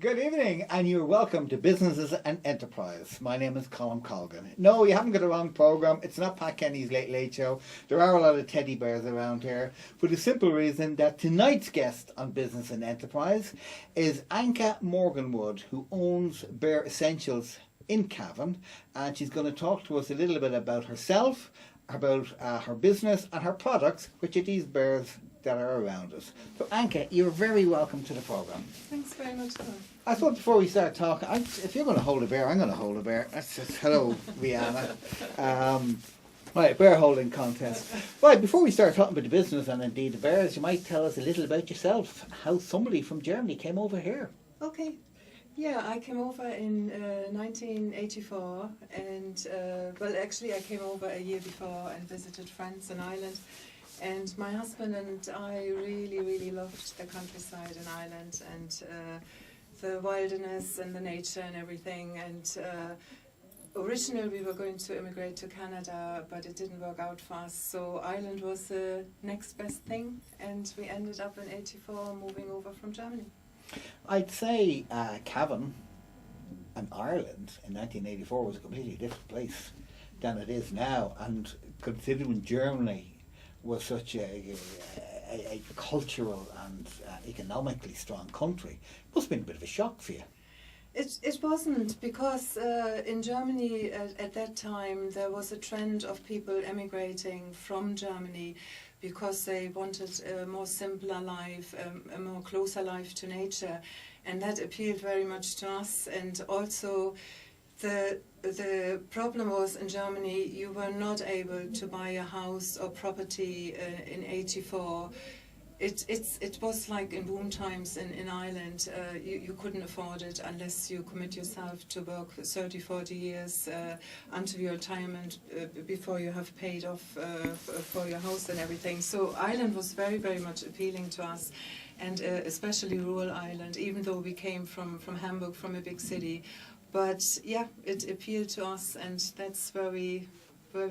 Good evening, and you're welcome to Businesses and Enterprise. My name is Colm. No, you haven't got the wrong programme. It's not Pat Kenny's Late Late Show. There are a lot of teddy bears around here, for the simple reason that tonight's guest on Business and Enterprise is Anka Morganwood, who owns Bare Essentials in Cavan, and she's going to talk to us a little bit about herself, about her business and her products, which are these bears that are around us. So Anka, you're very welcome to the programme. Thanks very much, Colm. I thought before we start talking, if you're going to hold a bear, I'm going to hold a bear. That's just, hello, Rihanna. Right, bear holding contest. Right, before we start talking about the business and indeed the bears, you might tell us a little about yourself, how somebody from Germany came over here. Okay. Yeah, I came over in 1984 and, well, actually I came over a year before and visited friends in Ireland. And my husband and I really loved the countryside in Ireland and the wilderness and the nature and everything. And originally we were going to immigrate to Canada, but it didn't work out for us. So Ireland was the next best thing, and we ended up in '84 moving over from Germany. I'd say Cavan and Ireland in 1984 was a completely different place than it is now. And considering Germany was such a cultural and economically strong country, it must have been a bit of a shock for you. It wasn't, because in Germany at that time there was a trend of people emigrating from Germany because they wanted a more simpler life, a more closer life to nature, and that appealed very much to us. And also the problem was in Germany you were not able to buy a house or property in '84. It was like in boom times in Ireland. You couldn't afford it unless you commit yourself to work 30, 40 years until your retirement before you have paid off for your house and everything. So Ireland was very much appealing to us, and especially rural Ireland, even though we came from Hamburg, from a big city. But yeah, it appealed to us, and that's where we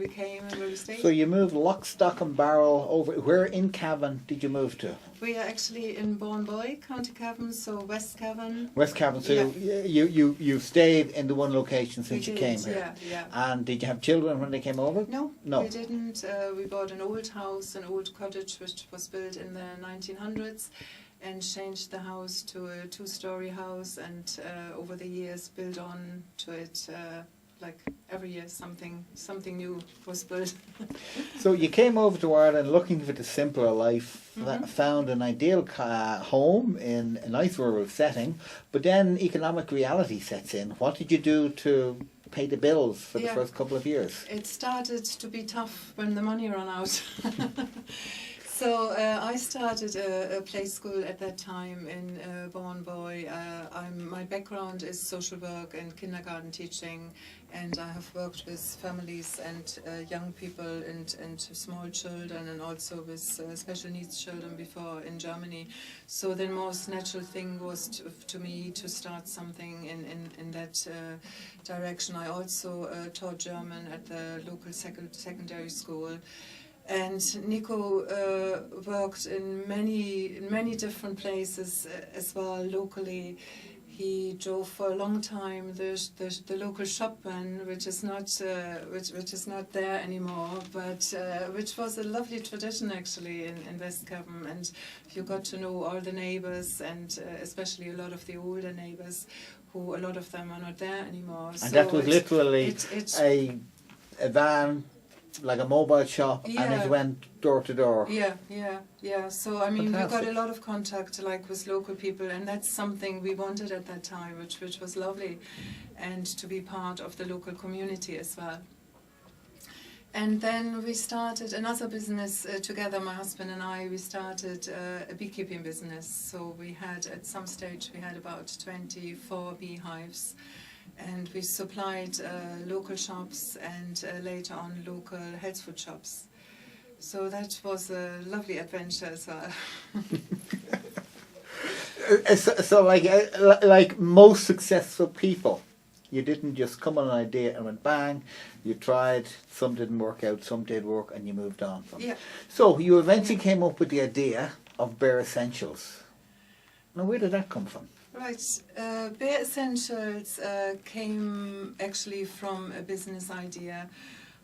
came and where we stayed. So you moved lock, stock and barrel over. Where in Cavan did you move to? We are actually in Bourne, County Cavan, so West Cavan. West Cavan. So yeah. you stayed in the one location since you came here. Yeah. And did you have children when they came over? No, no. We didn't. We bought an old house, an old cottage, which was built in the 1900s. And changed the house to a two-story house, and over the years built on to it. Like every year, something new was built. So you came over to Ireland looking for the simpler life, found an ideal home in a nice rural setting, but then economic reality sets in. What did you do to pay the bills for the first couple of years? It started to be tough when the money ran out. So I started a play school at that time in Bourne. My background is social work and kindergarten teaching, and I have worked with families and young people and small children, and also with special needs children before in Germany. So the most natural thing was to me to start something in that direction. I also taught German at the local secondary school. And Nico worked in many different places as well locally. He drove for a long time the local shop van, which is not there anymore, but which was a lovely tradition actually in West Cavan. And you got to know all the neighbours, and especially a lot of the older neighbours, who a lot of them are not there anymore. And so that was literally a van, like a mobile shop, and it went door to door. Yeah. So I mean, Fantastic. we got a lot of contact, like with local people, and that's something we wanted at that time, which was lovely, and to be part of the local community as well. And then we started another business together, my husband and I. We started a beekeeping business. So we had, at some stage, we had about 24 beehives. And we supplied local shops and later on local health food shops. So that was a lovely adventure as well. So like most successful people, you didn't just come on an idea and went bang. You tried, some didn't work out, some did work, and you moved on from it. So you eventually came up with the idea of Bare Essentials. Now, where did that come from? Right. Bare Essentials came actually from a business idea.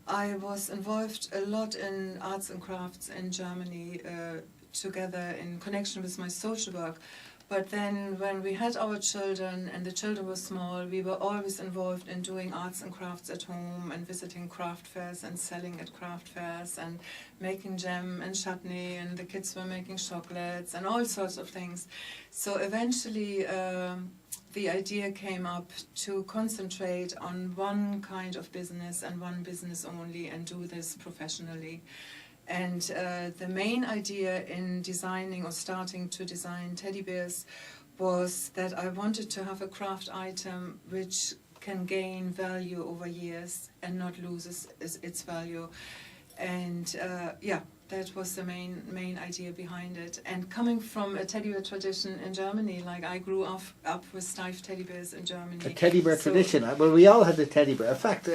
I was involved a lot in arts and crafts in Germany together in connection with my social work. But then when we had our children and the children were small, we were always involved in doing arts and crafts at home and visiting craft fairs and selling at craft fairs and making jam and chutney, and the kids were making chocolates and all sorts of things. So eventually the idea came up to concentrate on one kind of business and one business only and do this professionally. And the main idea in designing or starting to design teddy bears was that I wanted to have a craft item which can gain value over years and not lose its value. And yeah, that was the main idea behind it. And coming from a teddy bear tradition in Germany, like I grew up with Steiff teddy bears in Germany. A teddy bear tradition. Well, we all had a teddy bear. In fact,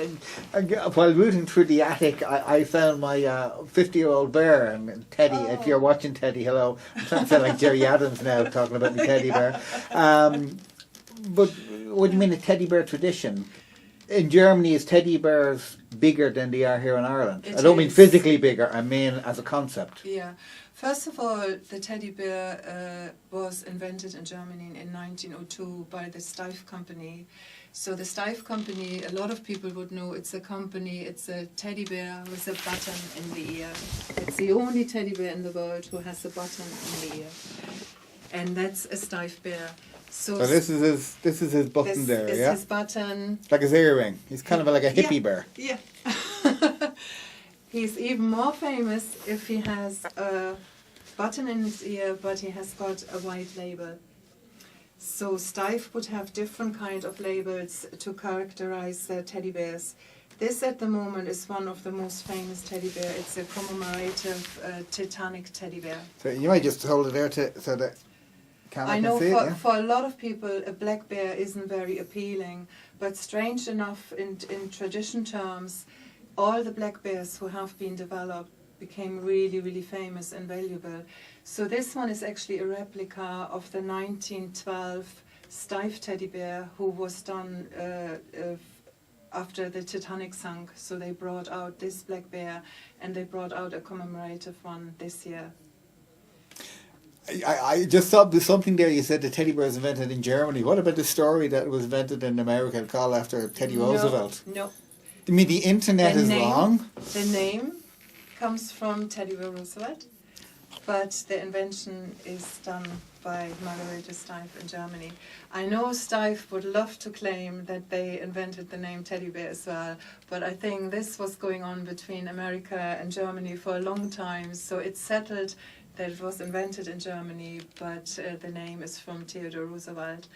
while rooting through the attic, I found my 50-year-old bear. And Teddy, if you're watching, Teddy, hello. I'm trying to sound like Jerry Adams now, talking about the teddy bear. But what do you mean a teddy bear tradition? In Germany, is teddy bears bigger than they are here in Ireland? I don't mean physically bigger, I mean as a concept. Yeah. First of all, the teddy bear was invented in Germany in 1902 by the Steiff company. So the Steiff company, a lot of people would know it's a company, it's a teddy bear with a button in the ear. It's the only teddy bear in the world who has a button in the ear. And that's a Steiff bear. So this is his button there, this yeah? His button. Like his earring. He's kind of like a hippie bear. Yeah. He's even more famous if he has a button in his ear, but he has got a white label. So Steiff would have different kind of labels to characterize their teddy bears. This at the moment is one of the most famous teddy bear. It's a commemorative Titanic teddy bear. So you might just hold it there so that camera I know can see it, yeah? for a lot of people a black bear isn't very appealing, but strange enough in tradition terms, all the black bears who have been developed became really, really famous and valuable. So this one is actually a replica of the 1912 Steiff teddy bear who was done after the Titanic sunk. So they brought out this black bear and they brought out a commemorative one this year. I just thought there's something there. You said the teddy bear was invented in Germany. What about the story that it was invented in America, called after Teddy Roosevelt? No. You mean the internet is wrong? The name comes from Teddy Roosevelt, but the invention is done by Margarete Steiff in Germany. I know Steiff would love to claim that they invented the name teddy bear as well, but I think this was going on between America and Germany for a long time, so it's settled that it was invented in Germany, but the name is from Theodore Roosevelt.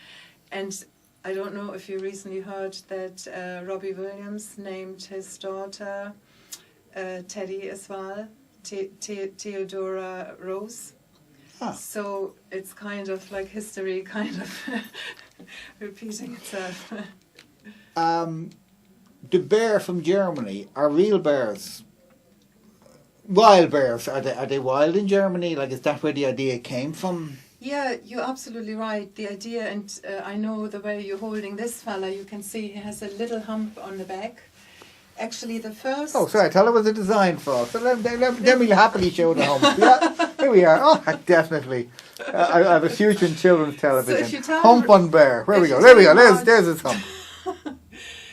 And I don't know if you recently heard that Robbie Williams named his daughter Teddy as well, Theodora Rose. Ah. So it's kind of like history kind of repeating itself. The bear from Germany are real bears. Wild bears, are they wild in Germany? Like, is that where the idea came from? Yeah, you're absolutely right. The idea, and I know the way you're holding this fella, you can see he has a little hump on the back. Actually, the first... Oh, sorry, tell her what the design for. So then we'll happily show the hump. Yeah, here we are. Oh, definitely. I have a future in children's television. So hump on bear. Where we go? There we go. There's his hump.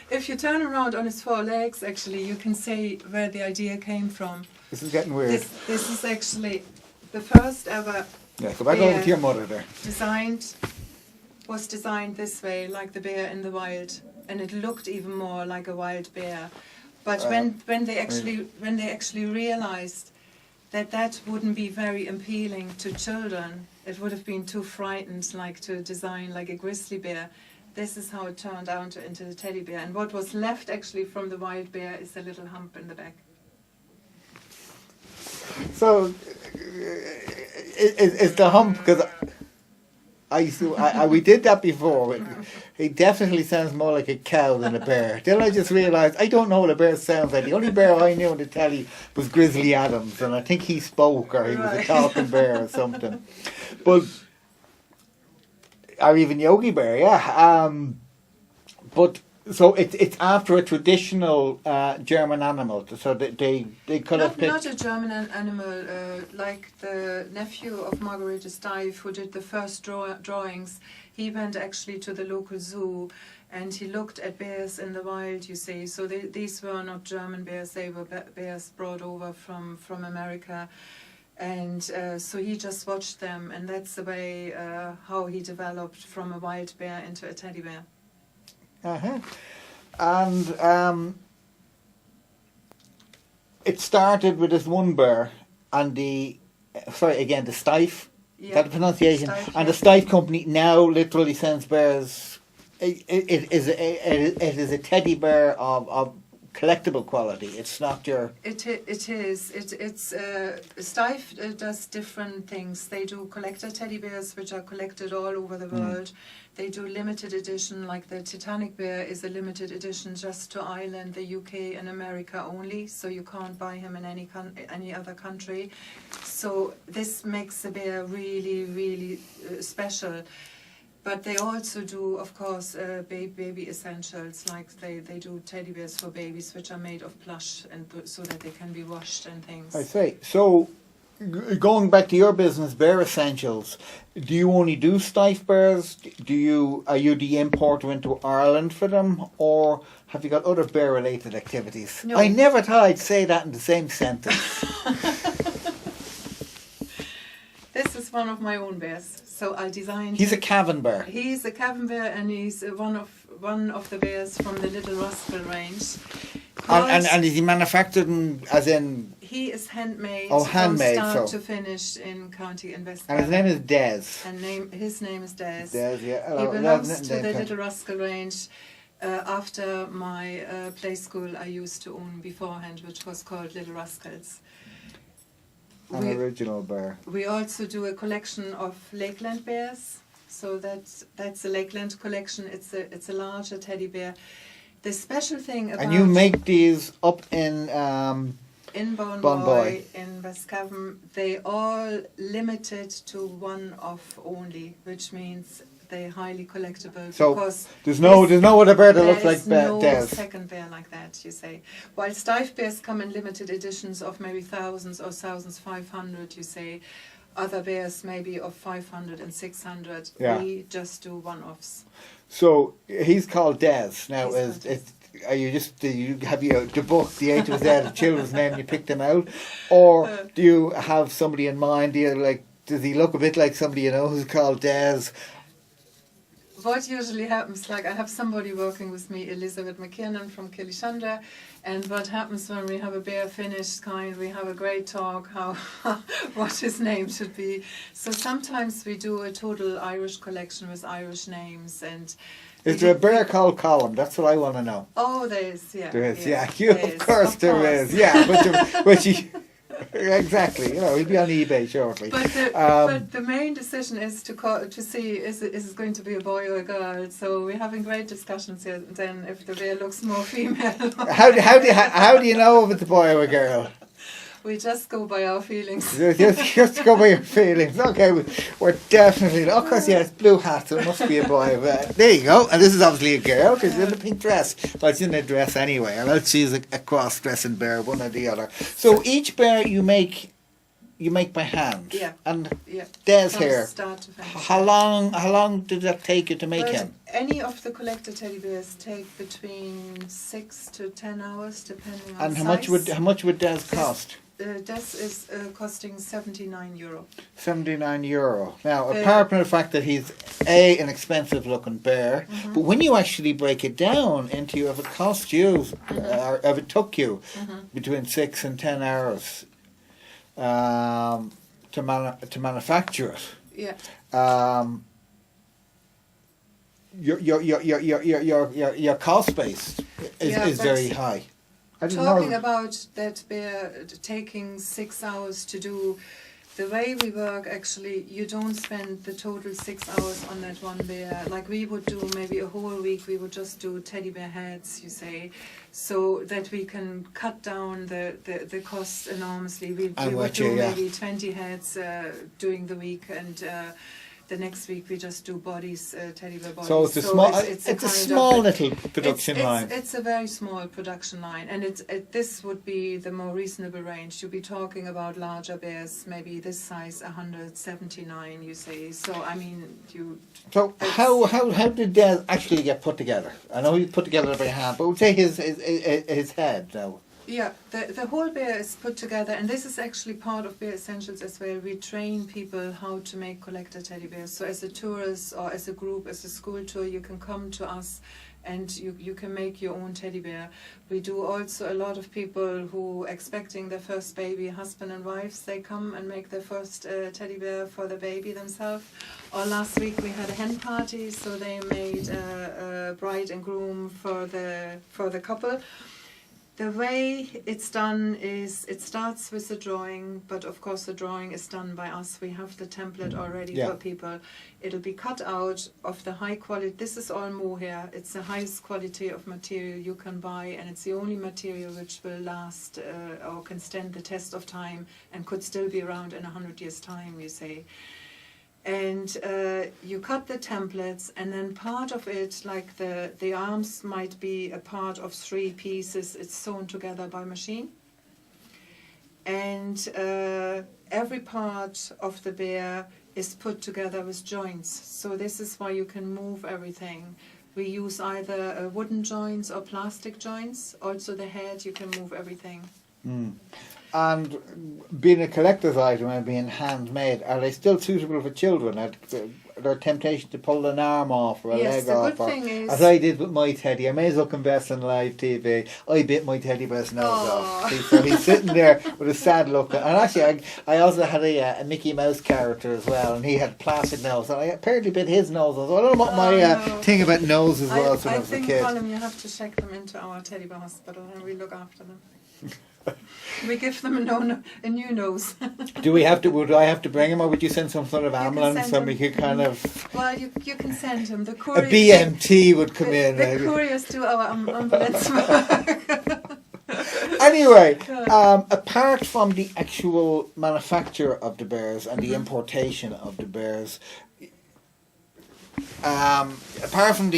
If you turn around on his four legs, actually, you can see where the idea came from. This is getting weird. This is actually the first ever... Yeah, go back over to your mother there. Was designed this way, like the bear in the wild, and it looked even more like a wild bear. But when they actually realized that wouldn't be very appealing to children, it would have been too frightened, like to design like a grizzly bear. This is how it turned out into the teddy bear. And what was left actually from the wild bear is a little hump in the back. So, it's the hump, because we did that before. It definitely sounds more like a cow than a bear. Then I just realised, I don't know what a bear sounds like. The only bear I knew on the telly was Grizzly Adams, and I think he spoke, or he was a talking bear or something. But or even Yogi Bear, yeah. But so it's after a traditional German animal. So they could have picked. Not a German animal, like the nephew of Margarete Steiff, who did the first drawings. He went actually to the local zoo, and he looked at bears in the wild, you see. So these were not German bears, they were bears brought over from America. And so he just watched them, and that's the way how he developed from a wild bear into a teddy bear. Uh-huh. And it started with this one bear, and the Steiff, is that the pronunciation? Steiff, and the Steiff company now literally sends bears. It is a teddy bear of collectible quality. It's not your. It is. It's Steiff does different things. They do collector teddy bears, which are collected all over the world. They do limited edition, like the Titanic bear is a limited edition just to Ireland, the UK, and America only. So you can't buy him in any other country. So this makes the bear really, really special. But they also do, of course, baby essentials, like they do teddy bears for babies, which are made of plush, and so that they can be washed and things. I see. So, going back to your business, Bear Essentials, do you only do Steiff bears? Are you the importer into Ireland for them, or have you got other bear-related activities? No. I never thought I'd say that in the same sentence. This is one of my own bears. So I designed. He's a Cavan bear. He's a Cavan bear, and he's one of the bears from the Little Rascal range. And is he manufactured as in? He is handmade. Oh, handmade, from start so. to finish in County Invest. And his name is Des. And his name is Des. Des, yeah. He belongs to the Little Rascal range. After my play school I used to own beforehand, which was called Little Rascals. An original bear. We also do a collection of Lakeland bears. So that's a Lakeland collection. It's a larger teddy bear. The special thing about... And you make these up in Bonboy, in West Cavan. They all limited to one off only, which means they're highly collectible. So because there's no other bear that looks like no Des. second bear like that, you say. While Steiff bears come in limited editions of maybe thousands or 1,500, you say. Other bears maybe of 500 and 600. Yeah. We just do one-offs. So he's called Des. Now, have you the book, The A to Z of Children's Name, you picked him out, or do you have somebody in mind? Does he look a bit like somebody you know who's called Des? What usually happens, like I have somebody working with me, Elizabeth McKinnon from Killishandra, and what happens when we have a bear finished we have a great talk what his name should be. So sometimes we do a total Irish collection with Irish names. And is there a bear called Colm? That's what I want to know. Oh, there is, yeah. There is, yeah. Of course there is, yeah. But exactly, he'll be on eBay shortly. But the main decision is to see is it going to be a boy or a girl. So we're having great discussions here. Then if the bear looks more female. How do you know if it's a boy or a girl? We just go by our feelings. Just go by your feelings. Okay, we're definitely. Of course, yeah, it's blue hat, so it must be a boy. But there you go. And this is obviously a girl because she's in a pink dress. Well, she's in a dress anyway. Or else she's a cross-dressing bear, one or the other. So each bear you make by hand. Yeah. And yeah. Des From here. Start to finish. How long did that take you to make him? Any of the collector teddy bears take between 6 to 10 hours, depending on And size. how much would Des cost? Des is costing €79. €79. Now, apart from the fact that he's an expensive looking bear, but when you actually break it down into if it cost you, or if it took you between 6 and 10 hours to manufacture it, Yeah. your cost base is very high. Talking about that bear taking 6 hours to do, the way we work actually, you don't spend the total 6 hours on that one bear. Like we would do maybe a whole week, we would just do teddy bear heads, you say, so that we can cut down the cost enormously. We would do maybe 20 heads during the week, and the next week we just do bodies, teddy bear bodies. So it's a small little production line. It's a very small production line, and this would be the more reasonable range. You'll be talking about larger bears, maybe this size, 179, you say. So I mean, So how did Des actually get put together? I know he's put together by hand, but we'll say his head now. Yeah, the whole bear is put together, and this is actually part of Bear Essentials as well. We train people how to make collector teddy bears. So as a tourist or as a group, as a school tour, you can come to us and you can make your own teddy bear. We do also a lot of people who expecting their first baby, husband and wives, they come and make their first teddy bear for the baby themselves. Or last week we had a hen party, so they made a bride and groom for the couple. The way it's done is it starts with a drawing, but of course the drawing is done by us. We have the template already for people. It'll be cut out of the high quality. This is all mohair. It's the highest quality of material you can buy, and it's the only material which will last or can stand the test of time and could still be around in 100 years' time, you say. And you cut the templates, and then part of it, like the arms might be a part of 3 pieces. It's sewn together by machine. And every part of the bear is put together with joints. So this is why you can move everything. We use either wooden joints or plastic joints. Also the head, you can move everything. Mm. And being a collector's item and being handmade, are they still suitable for children? Are there temptation to pull an arm off or a leg off? Good thing is, as I did with my teddy, I may as well confess on live TV, I bit my teddy bear's nose off. So he's sitting there with a sad look. And actually, I also had a Mickey Mouse character as well, and he had plastic nose. And I apparently bit his nose off. So I don't know what my thing about noses was when I was a kid. I think, Colm, you have to check them into our teddy bear hospital, and we look after them. We give them a new nose. Would I have to bring him, or would you send some sort of ambulance and we could kind of... Well, you can send him. The courier, a BMT would come in. The couriers do our ambulance work. Anyway, apart from the actual manufacture of the bears and the importation of the bears, apart from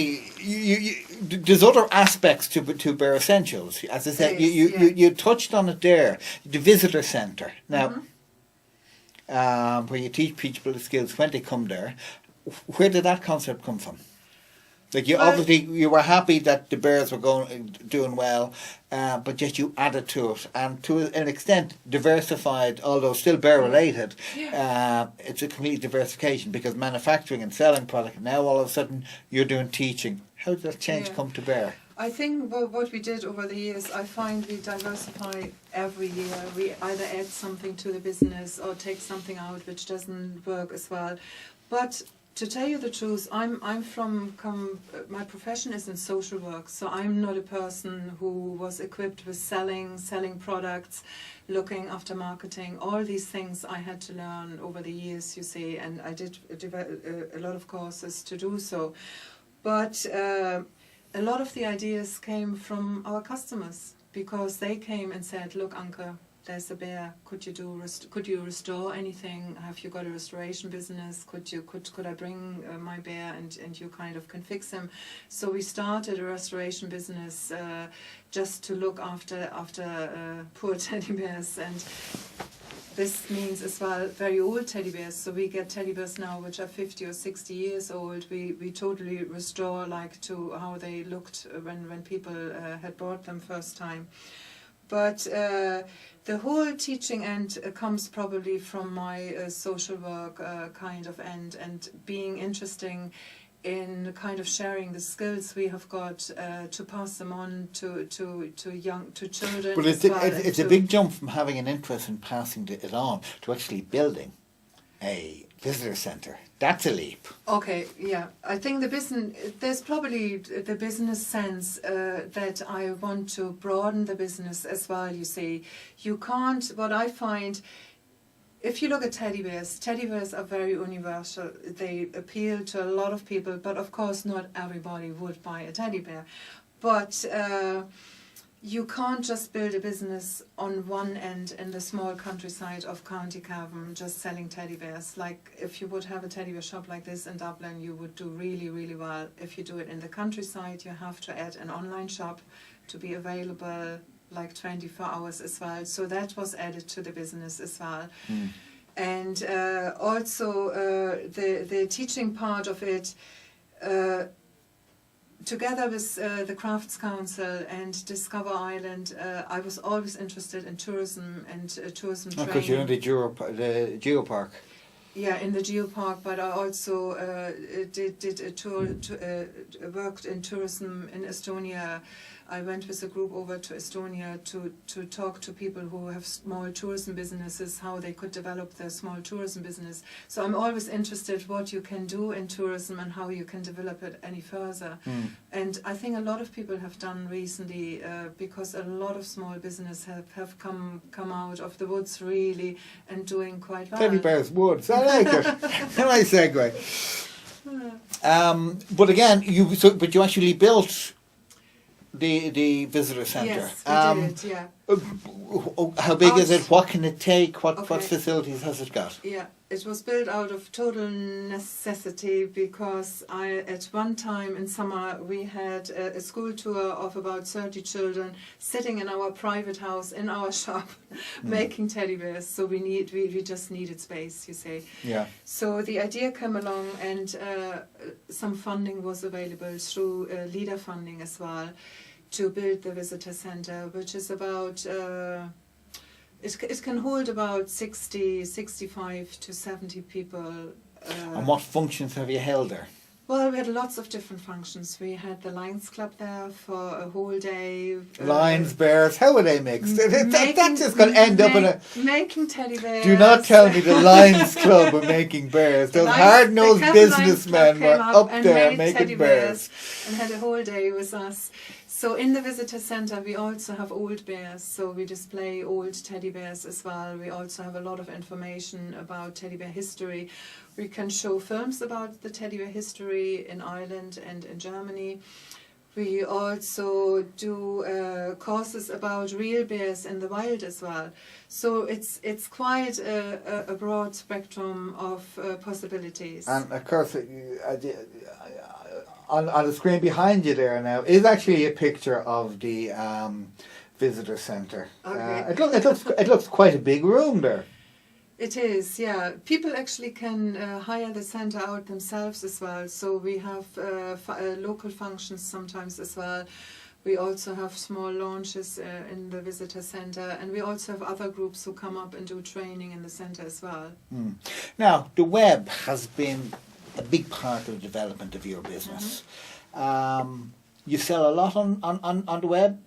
there's other aspects to Bear Essentials. As I said, you touched on it there. The visitor centre now, where you teach people the skills when they come there. Where did that concept come from? Like obviously you were happy that the bears were doing well, but yet you added to it, and to an extent diversified, although still bear related. It's a complete diversification, because manufacturing and selling product, now all of a sudden you're doing teaching. How did that change come to bear? I think what we did over the years, I find we diversify every year. We either add something to the business or take something out which doesn't work as well. But to tell you the truth, my profession is in social work, so I'm not a person who was equipped with selling products, looking after marketing. All these things I had to learn over the years, you see, and I did a lot of courses to do so. But a lot of the ideas came from our customers, because they came and said, "Look, Anke, there's a bear. Could you restore anything? Have you got a restoration business? Could I bring my bear and you kind of can fix him?" So we started a restoration business just to look after poor teddy bears, and this means as well very old teddy bears. So we get teddy bears now which are 50 or 60 years old. We totally restore like to how they looked when people had bought them first time. But the whole teaching end comes probably from my social work kind of end, and being interesting in kind of sharing the skills we have got to pass them on to children. But it's a big jump from having an interest in passing it on to actually building a visitor centre. That's a leap. Okay, yeah. I think there's probably the business sense that I want to broaden the business as well, you see. You can't, what I find, if you look at teddy bears are very universal. They appeal to a lot of people, but of course not everybody would buy a teddy bear. But you can't just build a business on one end in the small countryside of County Cavan just selling teddy bears. Like if you would have a teddy bear shop like this in Dublin, you would do really, really well. If you do it in the countryside, you have to add an online shop to be available like 24 hours as well. So that was added to the business as well. And also the teaching part of it, together with the Crafts Council and Discover Ireland, I was always interested in tourism and tourism training. Because you're in the Geopark. Yeah, in the Geopark, but I also did a tour, worked in tourism in Estonia. I went with a group over to Estonia to talk to people who have small tourism businesses, how they could develop their small tourism business. So I'm always interested what you can do in tourism and how you can develop it any further. And I think a lot of people have done recently, because a lot of small business have come out of the woods really and doing quite well. Teddy bears woods, I like it. Nice segue. But again, but you actually built the visitor centre. Yes, we did, yeah. How big is it? What can it take? What facilities has it got? Yeah, it was built out of total necessity because at one time in summer we had a school tour of about 30 children sitting in our private house in our shop making teddy bears. So we just needed space, you say. Yeah. So the idea came along and some funding was available through leader funding as well to build the visitor centre, which is about it can hold about 65 to 70 people. And what functions have you held there? Well, we had lots of different functions. We had the Lions Club there for a whole day. Lions, bears, how are they mixed? That's just going to end up in a... Making teddy bears. Do not tell me the Lions Club were making bears. Those hard-nosed businessmen were up there making bears. And had a whole day with us. So in the visitor centre we also have old bears, so we display old teddy bears as well. We also have a lot of information about teddy bear history. We can show films about the teddy bear history in Ireland and in Germany. We also do courses about real bears in the wild as well. So it's quite a broad spectrum of possibilities. And of course, on the screen behind you there now is actually a picture of the visitor centre. Okay. It looks quite a big room there. It is, yeah. People actually can hire the centre out themselves as well. So we have local functions sometimes as well. We also have small launches in the visitor centre, and we also have other groups who come up and do training in the centre as well. Now, the web has been a big part of the development of your business. You sell a lot on the web?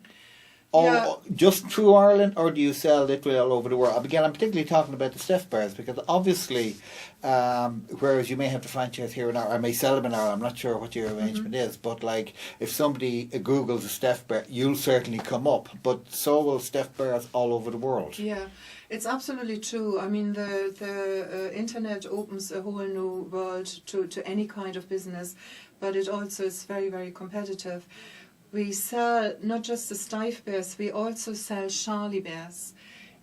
Or just through Ireland, or do you sell literally all over the world? Again, I'm particularly talking about the Steph Bears because obviously, whereas you may have the franchise here in Ireland, I may sell them in Ireland, I'm not sure what your arrangement is, but like if somebody Googles a Steph Bear, you'll certainly come up, but so will Steph Bears all over the world. Yeah, it's absolutely true. I mean, the internet opens a whole new world to any kind of business, but it also is very, very competitive. We sell not just the Steph Bears, we also sell Charlie Bears.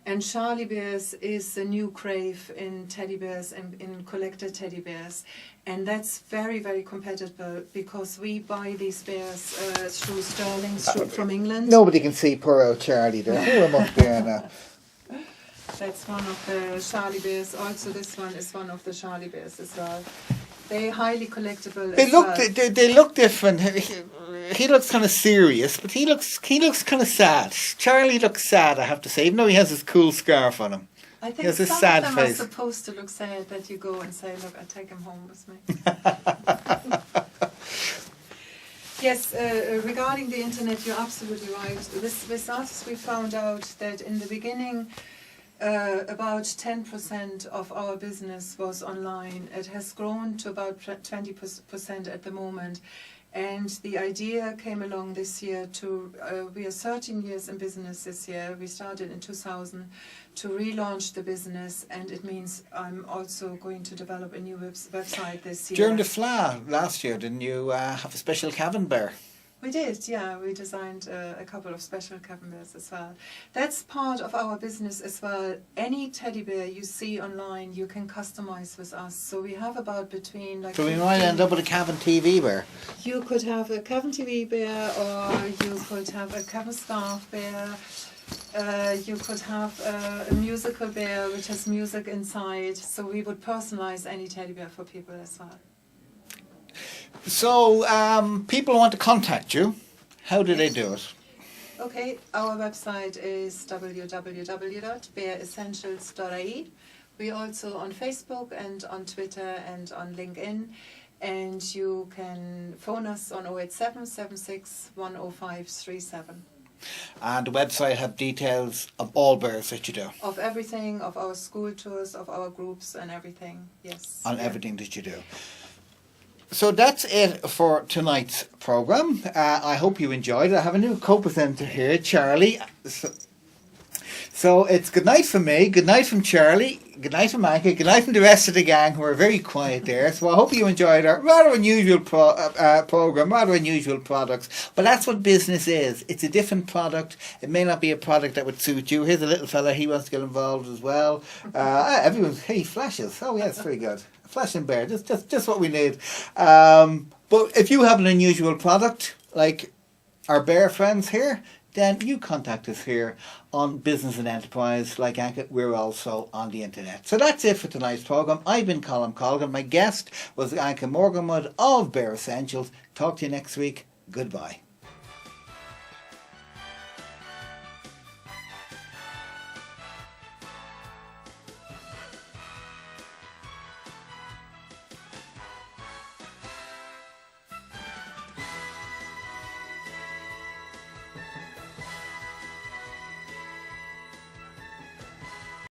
And Charlie Bears is the new crave in teddy bears and in collector teddy bears. And that's very, very competitive because we buy these bears through Sterling, from England. Nobody can see poor old Charlie there. Who am I up there now? That's one of the Charlie Bears. Also, this one is one of the Charlie Bears as well. They're highly collectible. They look different. He looks kind of serious, but he looks kind of sad. Charlie looks sad, I have to say, even though he has his cool scarf on him. I think he has some a sad of them face. are supposed to look sad that you go and say, look, I take him home with me. Yes, regarding the internet, you're absolutely right. With us, we found out that in the beginning, about 10% of our business was online. It has grown to about 20% at the moment. And the idea came along this year we are 13 years in business this year. We started in 2000 to relaunch the business, and it means I'm also going to develop a new website this year. During the FLA last year, didn't you have a special Cavan bear? We did, yeah. We designed a couple of special Kevin bears as well. That's part of our business as well. Any teddy bear you see online, you can customize with us. So we have about between like. So we might end up with a Kevin TV bear. You could have a Kevin TV bear, or you could have a Kevin scarf bear. You could have a musical bear which has music inside. So we would personalize any teddy bear for people as well. So people want to contact you. How do they do it? Okay, our website is www.bearessentials.ie. We're also on Facebook and on Twitter and on LinkedIn. And you can phone us on 087 76 105 37. And the website have details of all bears that you do. Of everything, of our school tours, of our groups and everything, yes. On everything that you do. So that's it for tonight's programme. I hope you enjoyed it. I have a new co-presenter here, Charlie. So it's good night from me, good night from Charlie, good night from Anka, good night from the rest of the gang who are very quiet there. So I hope you enjoyed our rather unusual programme, rather unusual products. But that's what business is. It's a different product. It may not be a product that would suit you. Here's a little fella, he wants to get involved as well. Everyone's, he flashes. Oh yes, very good. Flashing bear, just what we need. But if you have an unusual product, like our bear friends here, then you contact us here on Business and Enterprise. Like Anka, we're also on the internet. So that's it for tonight's programme. I've been Colm Colgan. My guest was Anka Morganwood of Bear Essentials. Talk to you next week. Goodbye.